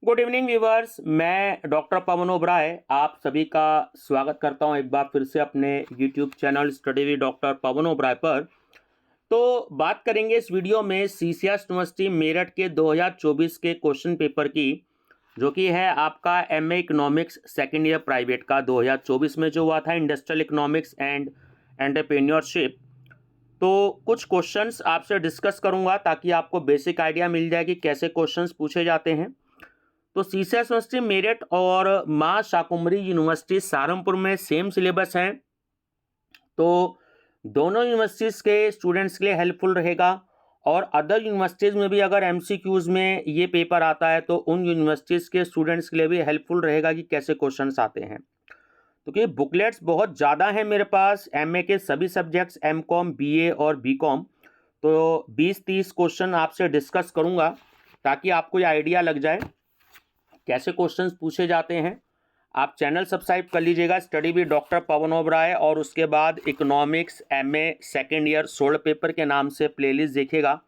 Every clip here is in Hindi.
गुड इवनिंग व्यूवर्स, मैं डॉक्टर पवन ओबराय आप सभी का स्वागत करता हूं एक बार फिर से अपने YouTube channel study with doctor Pawan Oberoi पर। तो बात करेंगे इस वीडियो में सीसीएस यूनिवर्सिटी मेरठ के 2024 के क्वेश्चन पेपर की, जो कि है आपका MA economics second year private का 2024 में जो हुआ था, इंडस्ट्रियल इकोनॉमिक्स एंड एंटरप्रेन्योरशिप। तो कुछ क्वेश्चंस आपसे डिस्कस करूंगा ताकि आपको बेसिक आइडिया मिल जाए कि कैसे क्वेश्चंस पूछे जाते हैं। तो सीसीएस यूनिवर्सिटी मेरठ और मां शाकुंभरी यूनिवर्सिटी सहारनपुर में सेम सिलेबस है, तो दोनों यूनिवर्सिटीज़ के स्टूडेंट्स के लिए हेल्पफुल रहेगा। और अदर यूनिवर्सिटीज़ में भी अगर एमसीक्यूज़ में ये पेपर आता है तो उन यूनिवर्सिटीज़ के स्टूडेंट्स के लिए भी हेल्पफुल रहेगा कि कैसे क्वेश्चंस आते हैं। तो कि बुकलेट्स बहुत ज़्यादा हैं मेरे पास, एमए के सभी सब्जेक्ट्स, एमकॉम, बीए और बीकॉम। तो 20-30 क्वेश्चन आपसे डिस्कस करूँगा ताकि आपको ये आइडिया लग जाए कैसे क्वेश्चंस पूछे जाते हैं। आप चैनल सब्सक्राइब कर लीजिएगा study with doctor Pawan Oberoi, और उसके बाद economics MA second year 16 paper के नाम से प्लेलिस्ट देखिएगा,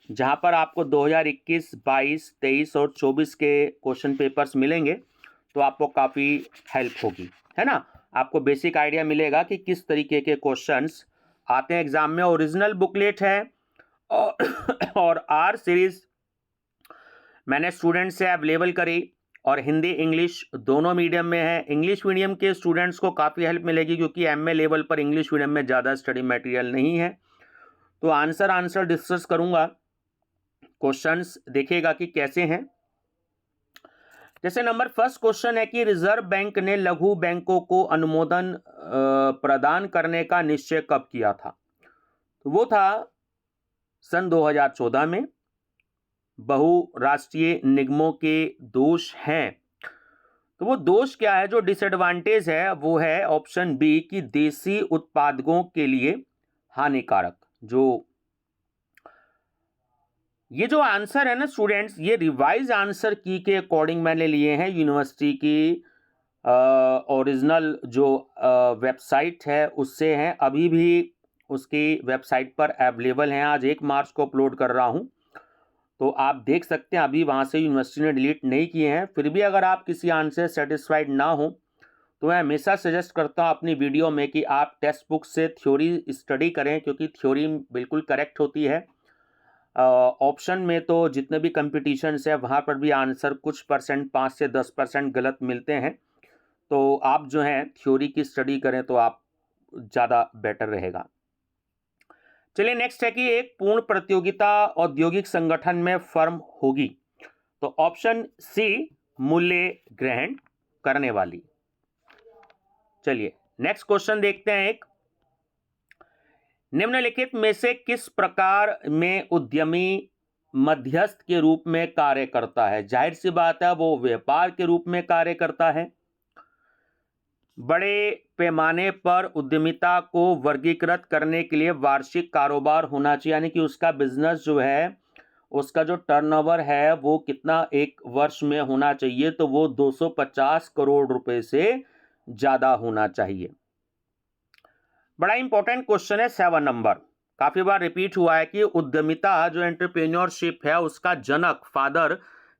जहां पर आपको 2021, 22, 23 और 24 के क्वेश्चन पेपर्स मिलेंगे। तो आपको काफ़ी हेल्प होगी, है ना। आपको बेसिक आइडिया मिलेगा कि किस तरीके के क्वेश्चंस आते हैं एग्जाम में। ओरिजिनल बुकलेट है और आर सीरीज मैंने स्टूडेंट से अवेलेबल करी, और हिंदी इंग्लिश दोनों मीडियम में है। इंग्लिश मीडियम के स्टूडेंट्स को काफ़ी हेल्प मिलेगी क्योंकि एमए लेवल पर इंग्लिश मीडियम में ज़्यादा स्टडी मटेरियल नहीं है। तो आंसर डिस्कस करूंगा, क्वेश्चंस देखिएगा कि कैसे हैं। जैसे नंबर फर्स्ट क्वेश्चन है कि रिजर्व बैंक ने लघु बैंकों को अनुमोदन प्रदान करने का निश्चय कब किया था। तो वो था सन 2014 में। बहुराष्ट्रीय निगमों के दोष हैं, तो वो दोष क्या है, जो डिसएडवांटेज है वो है ऑप्शन बी कि देसी उत्पादकों के लिए हानिकारक। ये जो आंसर है ना स्टूडेंट्स, ये रिवाइज आंसर की के अकॉर्डिंग मैंने लिए हैं यूनिवर्सिटी की ओरिजिनल जो वेबसाइट है उससे हैं। अभी भी उसकी वेबसाइट पर अवेलेबल हैं, आज 1 मार्च को अपलोड कर रहा हूँ, तो आप देख सकते हैं। अभी वहाँ से यूनिवर्सिटी ने डिलीट नहीं किए हैं। फिर भी अगर आप किसी आंसर से सेटिस्फाइड ना हो तो मैं हमेशा सजेस्ट करता हूँ अपनी वीडियो में कि आप टेक्स्ट बुक से थ्योरी स्टडी करें, क्योंकि थ्योरी बिल्कुल करेक्ट होती है। ऑप्शन में तो जितने भी कंपटीशन्स है वहाँ पर भी आंसर कुछ परसेंट 5 से 10% गलत मिलते हैं। तो आप जो है थ्योरी की स्टडी करें तो आप ज़्यादा बेटर रहेगा। चलिए नेक्स्ट है कि एक पूर्ण प्रतियोगिता औद्योगिक संगठन में फर्म होगी। तो ऑप्शन सी मूल्य ग्रहण करने वाली। चलिए नेक्स्ट क्वेश्चन देखते हैं। एक निम्नलिखित में से किस प्रकार में उद्यमी मध्यस्थ के रूप में कार्य करता है। जाहिर सी बात है वो व्यापार के रूप में कार्य करता है। बड़े पैमाने पर उद्यमिता को वर्गीकृत करने के लिए वार्षिक कारोबार होना चाहिए, यानी कि उसका बिजनेस जो है उसका जो टर्नओवर है वो कितना एक वर्ष में होना चाहिए, तो वो 250 करोड़ रुपए से ज़्यादा होना चाहिए। बड़ा इंपॉर्टेंट क्वेश्चन है 7 नंबर, काफ़ी बार रिपीट हुआ है कि उद्यमिता जो एंटरप्रेन्योरशिप है उसका जनक फादर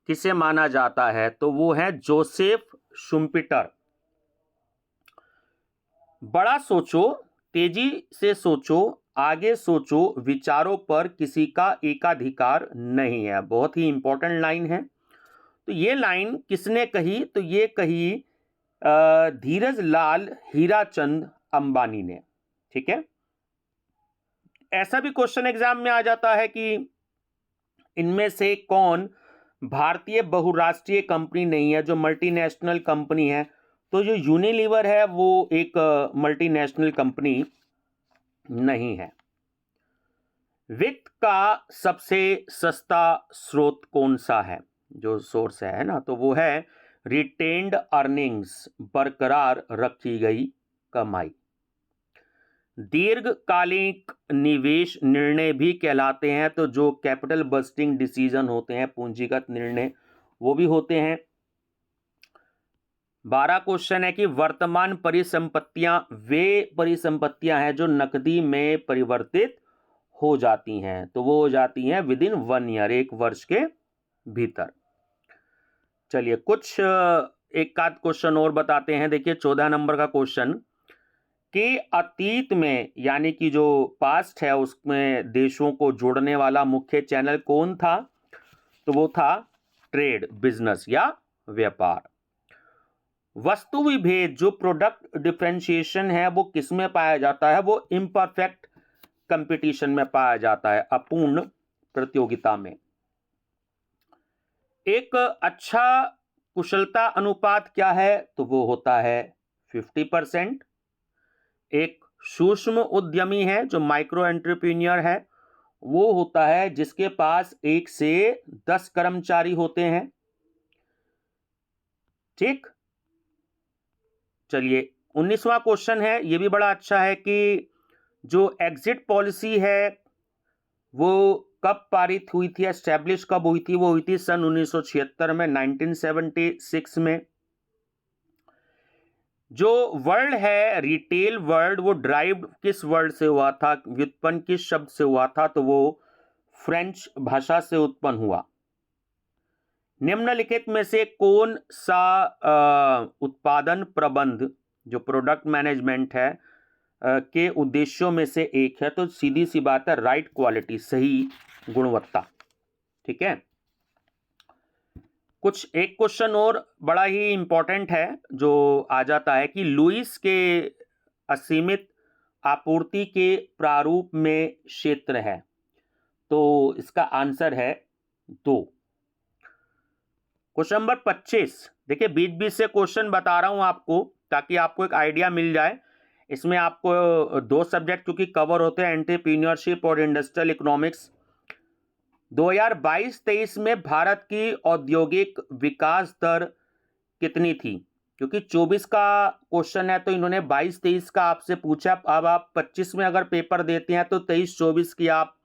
किसे माना जाता है, तो वो है जोसेफ शुम्पिटर। बड़ा सोचो, तेजी से सोचो, आगे सोचो, विचारों पर किसी का एकाधिकार नहीं है। बहुत ही इंपॉर्टेंट लाइन है। तो ये लाइन किसने कही, तो ये कही धीरज लाल हीराचंद अंबानी ने। ठीक है, ऐसा भी क्वेश्चन एग्जाम में आ जाता है कि इनमें से कौन भारतीय बहुराष्ट्रीय कंपनी नहीं है, जो मल्टीनेशनल कंपनी है। तो जो यूनिलीवर है वो एक मल्टीनेशनल कंपनी नहीं है। वित्त का सबसे सस्ता स्रोत कौन सा है, जो सोर्स है ना, तो वो है रिटेन्ड अर्निंग्स, बरकरार रखी गई कमाई। दीर्घकालिक निवेश निर्णय भी कहलाते हैं, तो जो कैपिटल बस्टिंग डिसीजन होते हैं, पूंजीगत निर्णय, वो भी होते हैं। 12 क्वेश्चन है कि वर्तमान परिसंपत्तियां वे परिसंपत्तियां हैं जो नकदी में परिवर्तित हो जाती हैं, तो वो हो जाती हैं विद इन 1 ईयर, 1 वर्ष के भीतर। चलिए कुछ एक आध क्वेश्चन और बताते हैं। देखिए 14 नंबर का क्वेश्चन कि अतीत में यानी कि जो पास्ट है उसमें देशों को जोड़ने वाला मुख्य चैनल कौन था? तो वो था ट्रेड, बिजनेस या व्यापार। वस्तु विभेद जो प्रोडक्ट डिफरेंशिएशन है वो किस में पाया जाता है? वो इम्परफेक्ट कंपटीशन में पाया जाता है, अपूर्ण प्रतियोगिता में। एक अच्छा कुशलता अनुपात क्या है? तो वो होता है 50%। एक सूक्ष्म उद्यमी है जो माइक्रो एंटरप्रेन्योर है, वो होता है जिसके पास 1 से 10 कर्मचारी होते हैं। ठीक, चलिए 19वां क्वेश्चन है, ये भी बड़ा अच्छा है कि जो एग्जिट पॉलिसी है वो कब पारित हुई थी, एस्टेब्लिश कब हुई थी? वो हुई थी सन 1976 में, 1976 में। जो वर्ल्ड है रिटेल वर्ल्ड, वो ड्राइव किस वर्ड से हुआ था, व्युत्पन्न किस शब्द से हुआ था? तो वो फ्रेंच भाषा से उत्पन्न हुआ। निम्नलिखित में से कौन सा उत्पादन प्रबंध जो प्रोडक्ट मैनेजमेंट है के उद्देश्यों में से एक है? तो सीधी सी बात है राइट क्वालिटी, सही गुणवत्ता। ठीक है, कुछ एक क्वेश्चन और बड़ा ही इंपॉर्टेंट है जो आ जाता है कि लुईस के असीमित आपूर्ति के प्रारूप में क्षेत्र है, तो इसका आंसर है 2। क्वेश्चन नंबर 25, देखिए बीच बीच से क्वेश्चन बता रहा हूं आपको ताकि आपको एक आइडिया मिल जाए। इसमें आपको 2 सब्जेक्ट क्योंकि कवर होते हैं, एंटरप्रेन्योरशिप और इंडस्ट्रियल इकोनॉमिक्स। 2022-23 में भारत की औद्योगिक विकास दर कितनी थी? क्योंकि 24 का क्वेश्चन है तो इन्होंने 22-23 का आपसे पूछा। अब आप 25 में अगर पेपर देते हैं तो 23-24 की आप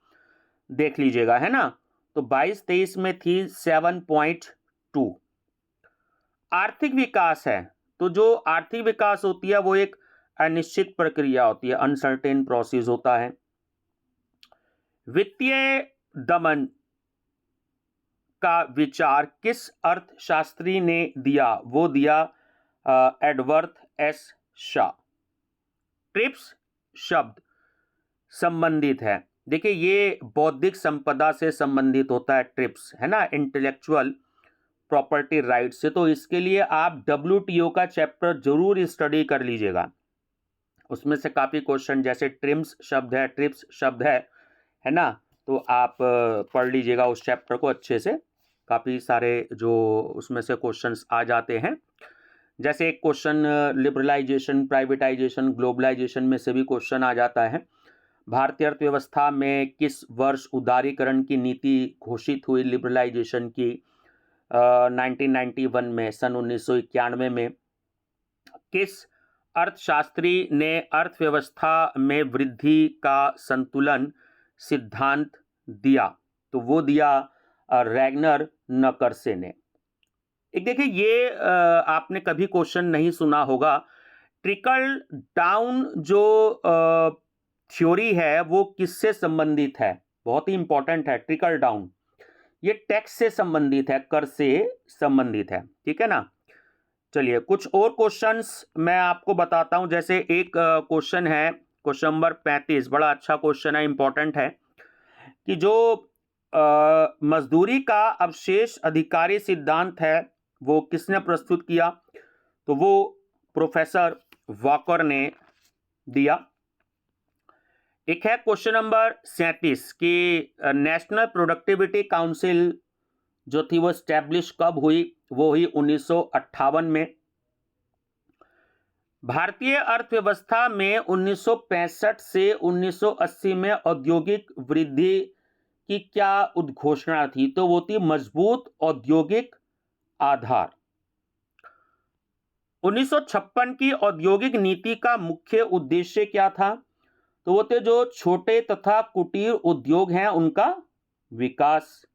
देख लीजिएगा, है ना? तो 22-23 में थी 7.2। आर्थिक विकास है तो जो आर्थिक विकास होती है वो एक अनिश्चित प्रक्रिया होती है, अनसर्टेन प्रोसेस होता है। वित्तीय दमन का विचार किस अर्थशास्त्री ने दिया? वो दिया एडवर्थ एस शा। ट्रिप्स शब्द संबंधित है, देखिए ये बौद्धिक संपदा से संबंधित होता है ट्रिप्स, है ना, इंटेलेक्चुअल प्रॉपर्टी राइट से। तो इसके लिए आप WTO का चैप्टर जरूर स्टडी कर लीजिएगा, उसमें से काफी क्वेश्चन जैसे ट्रिम्स शब्द है, ट्रिप्स शब्द है ना, तो आप पढ़ लीजिएगा उस चैप्टर को अच्छे से। काफ़ी सारे जो उसमें से क्वेश्चंस आ जाते हैं, जैसे एक क्वेश्चन लिबरलाइजेशन, प्राइवेटाइजेशन, ग्लोबलाइजेशन में से भी क्वेश्चन आ जाता है। भारतीय अर्थव्यवस्था में किस वर्ष उदारीकरण की नीति घोषित हुई, लिबरलाइजेशन की? 1991 में, सन 1991 में। किस अर्थशास्त्री ने अर्थव्यवस्था में वृद्धि का संतुलन सिद्धांत दिया? तो वो दिया रैगनर नकर्से ने। एक देखिए ये आपने कभी क्वेश्चन नहीं सुना होगा, ट्रिकल डाउन जो थ्योरी है वो किससे संबंधित है? बहुत ही इंपॉर्टेंट है ट्रिकल डाउन। ये टैक्स से संबंधित है, कर से संबंधित है, ठीक है ना। चलिए कुछ और क्वेश्चंस मैं आपको बताता हूं, जैसे एक क्वेश्चन है क्वेश्चन नंबर 35, बड़ा अच्छा क्वेश्चन है, इंपॉर्टेंट है कि जो मजदूरी का अवशेष अधिकारी सिद्धांत है वो किसने प्रस्तुत किया? तो वो प्रोफेसर वॉकर ने दिया। एक है क्वेश्चन नंबर 37 कि नेशनल प्रोडक्टिविटी काउंसिल जो थी वो स्टैब्लिश कब हुई? वो हुई 1958 में। भारतीय अर्थव्यवस्था में 1965 से 1980 में औद्योगिक वृद्धि की क्या उद्घोषणा थी? तो वो थी मजबूत औद्योगिक आधार। 1956 की औद्योगिक नीति का मुख्य उद्देश्य क्या था? तो वो थे जो छोटे तथा कुटीर उद्योग हैं उनका विकास।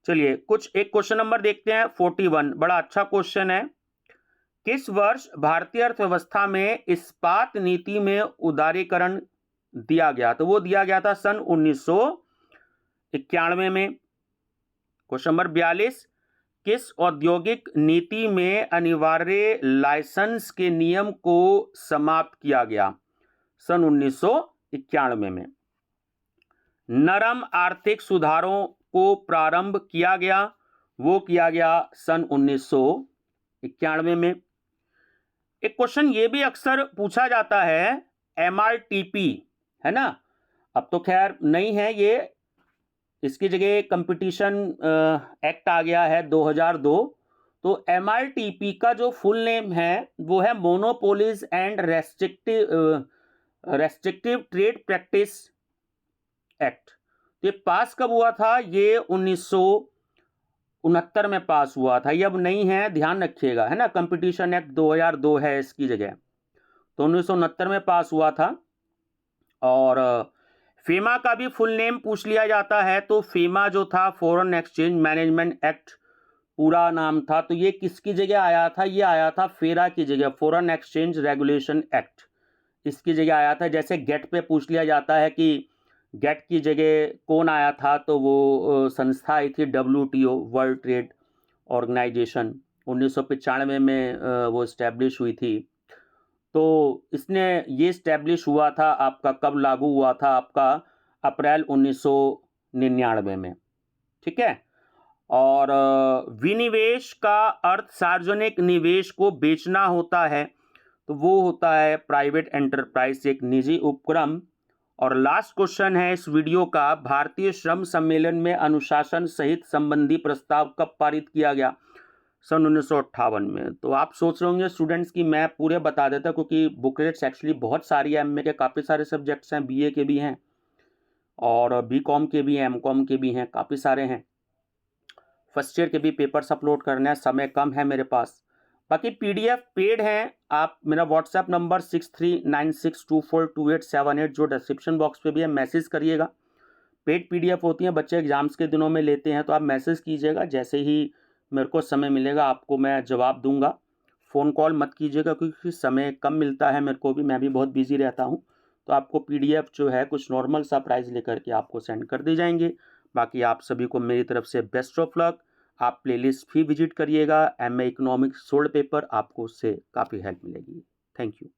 चलिए कुछ एक क्वेश्चन नंबर देखते हैं 41, बड़ा अच्छा क्वेश्चन है। किस वर्ष भारतीय अर्थव्यवस्था में इस्पात नीति में उदारीकरण दिया गया? तो वो दिया गया था सन 1991 में। क्वेश्चन नंबर 42, किस औद्योगिक नीति में अनिवार्य लाइसेंस के नियम को समाप्त किया गया? सन 1991 में। नरम आर्थिक सुधारों को प्रारंभ किया गया, वो किया गया सन 1991 में। एक क्वेश्चन ये भी अक्सर पूछा जाता है, MRTP है ना, अब तो खैर नहीं है ये, इसकी जगह कंपटीशन एक्ट आ गया है 2002। तो MRTP का जो फुल नेम है वो है monopolies and restrictive trade practice act. तो ये पास कब हुआ था? ये 1969 में पास हुआ था, ये अब नहीं है, ध्यान रखिएगा, है ना। कंपटीशन एक्ट 2002 है इसकी जगह, तो 1969 में पास हुआ था। और फेमा का भी फुल नेम पूछ लिया जाता है, तो फेमा जो था फॉरेन एक्सचेंज मैनेजमेंट एक्ट पूरा नाम था। तो ये किसकी जगह आया था? ये आया था फेरा की जगह, फॉरेन एक्सचेंज रेगुलेशन एक्ट, इसकी जगह आया था। जैसे गेट पे पूछ लिया जाता है कि गेट की जगह कौन आया था, तो वो संस्था आई थी WTO, वर्ल्ड ट्रेड ऑर्गेनाइजेशन, 1995 में वो इस्टेब्लिश हुई थी। तो इसने ये इस्टेब्लिश हुआ था आपका, कब लागू हुआ था? आपका अप्रैल 1999 में, ठीक है। और विनिवेश का अर्थ सार्वजनिक निवेश को बेचना होता है, तो वो होता है प्राइवेट एंटरप्राइज, एक निजी उपक्रम। और लास्ट क्वेश्चन है इस वीडियो का, भारतीय श्रम सम्मेलन में अनुशासन सहित संबंधी प्रस्ताव कब पारित किया गया? सन 1958 में। तो आप सोच रहे होंगे स्टूडेंट्स की मैं पूरे बता देता, क्योंकि बुकलेट्स एक्चुअली बहुत सारी है, MA के काफ़ी सारे सब्जेक्ट्स हैं, BA के भी हैं और BCom के भी हैं, MCom के भी हैं, काफ़ी सारे हैं। फर्स्ट ईयर के भी पेपर्स अपलोड करने हैं, समय कम है मेरे पास। बाकी PDF पेड हैं, आप मेरा व्हाट्सएप नंबर 6396242878 जो डिस्क्रिप्शन बॉक्स पे भी है, मैसेज करिएगा। पेड PDF होती हैं, बच्चे एग्जाम्स के दिनों में लेते हैं, तो आप मैसेज कीजिएगा, जैसे ही मेरे को समय मिलेगा आपको मैं जवाब दूंगा। फ़ोन कॉल मत कीजिएगा क्योंकि समय कम मिलता है मेरे को भी, मैं भी बहुत बिजी रहता हूँ। तो आपको PDF जो है कुछ नॉर्मल सा प्राइस लेकर के आपको सेंड कर दी जाएंगे। बाकी आप सभी को मेरी तरफ से बेस्ट ऑफ लक। आप प्लेलिस्ट भी विजिट करिएगा, MA इकोनॉमिक्स सोल्ड पेपर, आपको उससे काफ़ी हेल्प मिलेगी। Thank you.